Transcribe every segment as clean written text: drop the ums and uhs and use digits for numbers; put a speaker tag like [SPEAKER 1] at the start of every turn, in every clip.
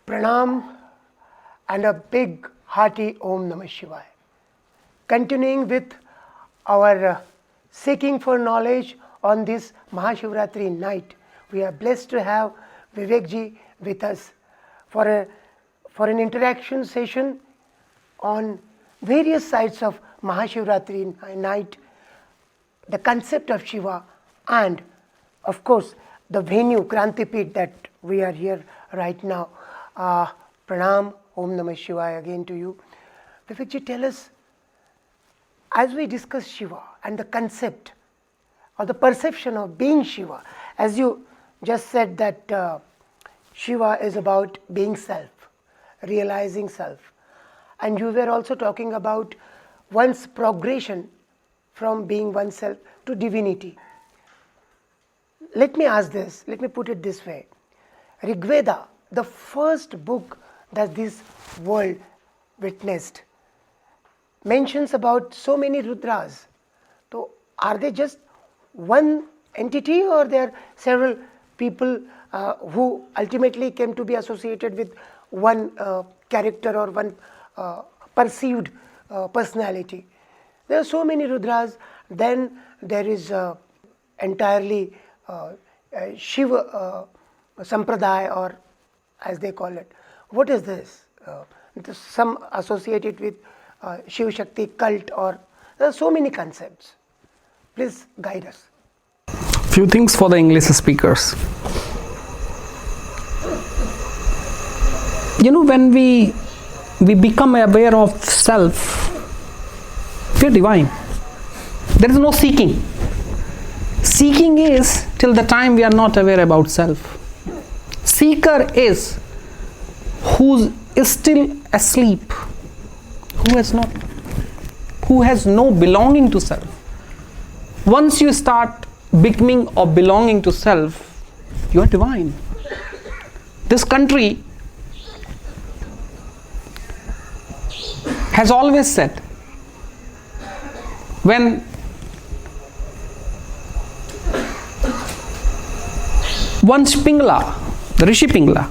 [SPEAKER 1] Pranam and a big hearty Om Namah Shivaya. Continuing with our seeking for knowledge on this Maha Shivaratri night, we are blessed to have Vivek ji with us for an interaction session on various sides of Maha Shivaratri night, the concept of Shiva, and of course the venue, Krantipit, that we are here right now. Pranam, Om Namah Shivaya again to you. Vivek ji, tell us, as we discuss Shiva and the concept or the perception of being Shiva, as you just said that Shiva is about being self, realizing self, and you were also talking about one's progression from being oneself to divinity. Let me ask this, let me put it this way. Rig Veda, the first book that this world witnessed, mentions about so many Rudras. So are they just one entity, or there are several people who ultimately came to be associated with one character or one perceived personality? There are so many Rudras. Then there is entirely Shiva Sampradaya, or as they call it. What is this? Some associate it with Shiva Shakti cult, or there are so many concepts. Please guide us.
[SPEAKER 2] Few things for the English speakers. When we become aware of self, we are divine. There is no seeking. Seeking is till the time we are not aware about self. Seeker is who is still asleep, who has no belonging to self. Once you start becoming or belonging to self, you are divine. This country has always said, when once Pingala, the Rishi Pingala,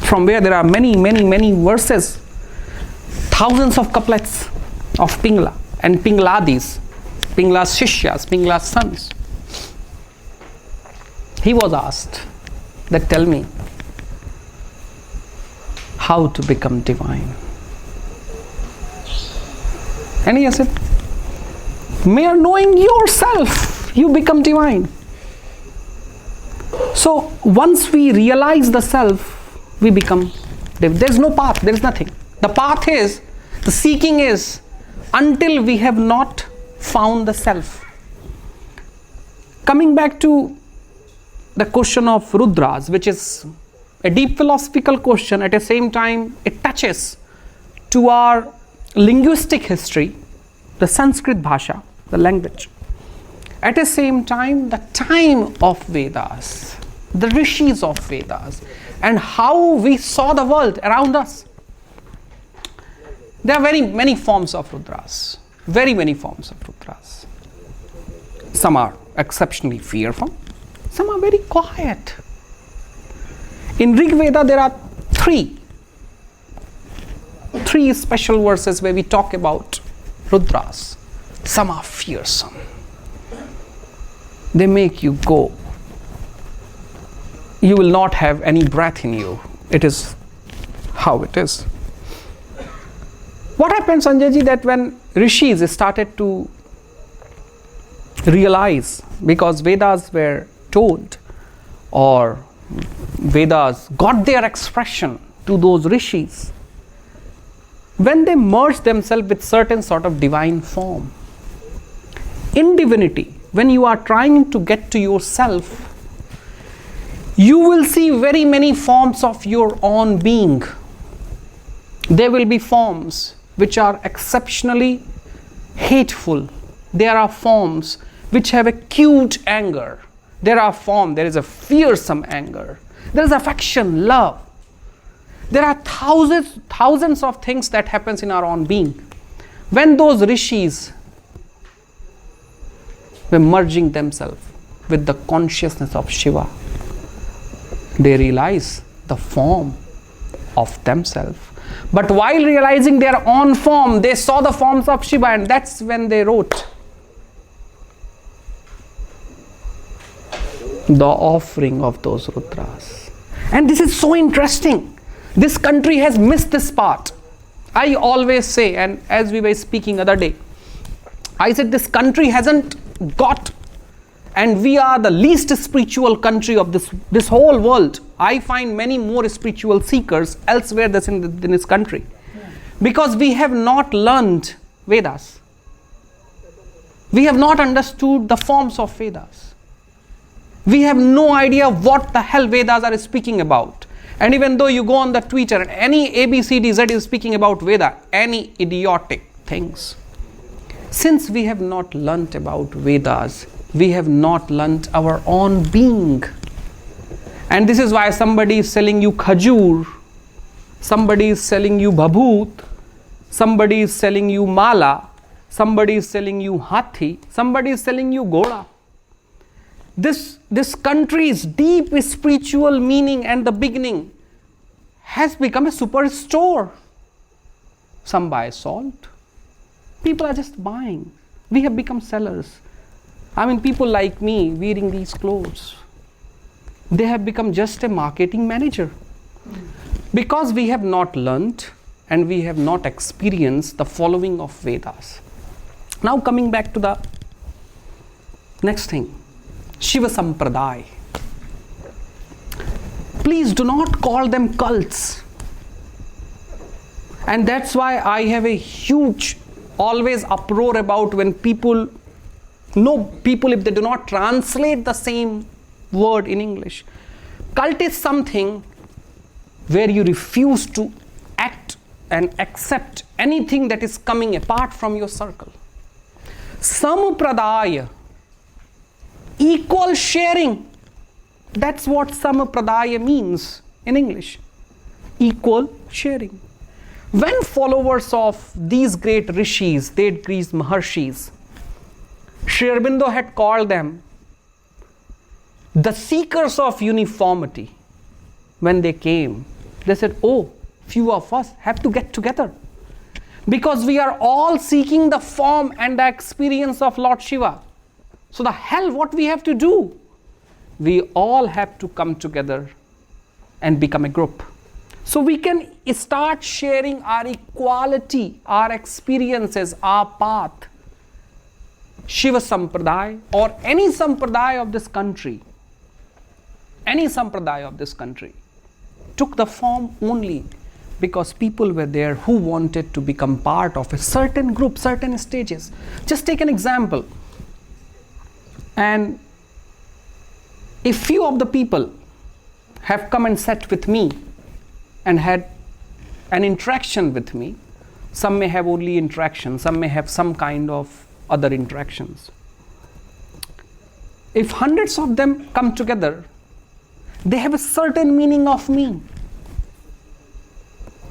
[SPEAKER 2] from where there are many verses, thousands of couplets of Pingala and Pingaladis, Pingala's Shishyas, Pingala's sons, he was asked that, tell me how to become divine. And he said, mere knowing yourself, you become divine. So once we realize the self, we become divine. There is no path, there is nothing. The path is, the seeking is, until we have not found the self. Coming back to the question of Rudras, which is a deep philosophical question, at the same time it touches to our linguistic history, the Sanskrit Bhasha, the language. At the same time, the time of Vedas, the rishis of Vedas, and how we saw the world around us. There are very many forms of Rudras, very many forms of Rudras. Some are exceptionally fearful, some are very quiet. In Rig Veda, there are three special verses where we talk about Rudras. Some are fearsome. They make you go. You will not have any breath in you. It is how it is. What happens, Sanjay ji, that when rishis started to realize, because Vedas were told, or Vedas got their expression to those rishis, when they merged themselves with certain sort of divine form. In divinity, when you are trying to get to yourself, you will see very many forms of your own being. There will be forms which are exceptionally hateful. There are forms which have acute anger. There is a fearsome anger. There is affection, love. There are thousands of things that happens in our own being. When those rishis were merging themselves with the consciousness of Shiva, they realize the form of themselves. But while realizing their own form, they saw the forms of Shiva, and that's when they wrote the offering of those Rudras. And this is so interesting. This country has missed this part. I always say, and as we were speaking other day, I said this country hasn't got, and we are the least spiritual country of this whole world. I find many more spiritual seekers elsewhere than in this country. Because we have not learned Vedas. We have not understood the forms of Vedas. We have no idea what the hell Vedas are speaking about. And even though you go on the Twitter and any ABCDZ is speaking about Veda, any idiotic things. Since we have not learnt about Vedas, we have not learnt our own being. And this is why somebody is selling you khajur, somebody is selling you bhabut, somebody is selling you mala, somebody is selling you hathi, somebody is selling you goda. This country's deep spiritual meaning and the beginning has become a superstore. Some buy salt. People are just buying. We have become sellers. I mean, people like me wearing these clothes, they have become just a marketing manager. Because we have not learnt and we have not experienced the following of Vedas. Now coming back to the next thing. Shiva Sampradaya. Please do not call them cults. And that's why I have a huge always uproar about when people if they do not translate the same word in English. Cult is something where you refuse to act and accept anything that is coming apart from your circle. Sampradaya, equal sharing. That's what Sampradaya means in English. Equal sharing. When followers of these great rishis, these Maharshis, Sri Aurobindo had called them the seekers of uniformity. When they came, they said, oh, few of us have to get together. Because we are all seeking the form and the experience of Lord Shiva. So the hell what we have to do? We all have to come together and become a group. So we can start sharing our equality, our experiences, our path. Shiva Sampradaya or any Sampradaya of this country, took the form only because people were there who wanted to become part of a certain group, certain stages. Just take an example. And if few of the people have come and sat with me and had an interaction with me, some may have only interaction, some may have some kind of other interactions. If hundreds of them come together, they have a certain meaning of me.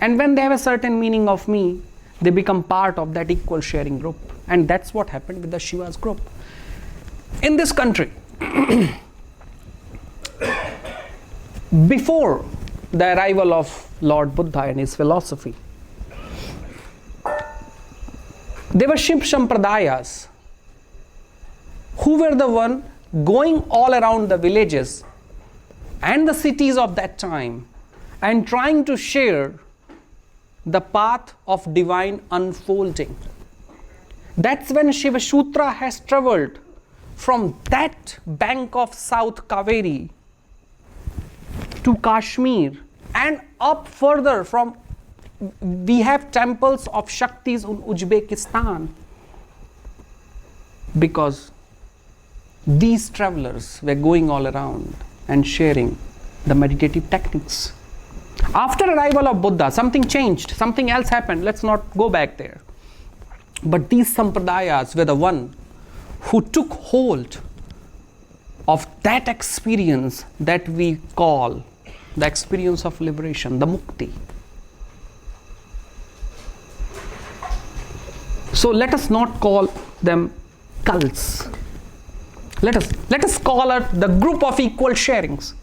[SPEAKER 2] And when they have a certain meaning of me, they become part of that equal sharing group. And that's what happened with the Shiva's group. In this country, before the arrival of Lord Buddha and his philosophy, there were Shiv Sampradayas who were the one going all around the villages and the cities of that time and trying to share the path of divine unfolding. That's when Shiva Sutra has traveled from that bank of South Kaveri to Kashmir and up further from, we have temples of Shaktis in Uzbekistan, because these travelers were going all around and sharing the meditative techniques. After arrival of Buddha, something changed, something else happened. Let's not go back there. But these Sampradayas were the one who took hold of that experience that we call the experience of liberation, the mukti. So let us not call them cults. Let us call it the group of equal sharings.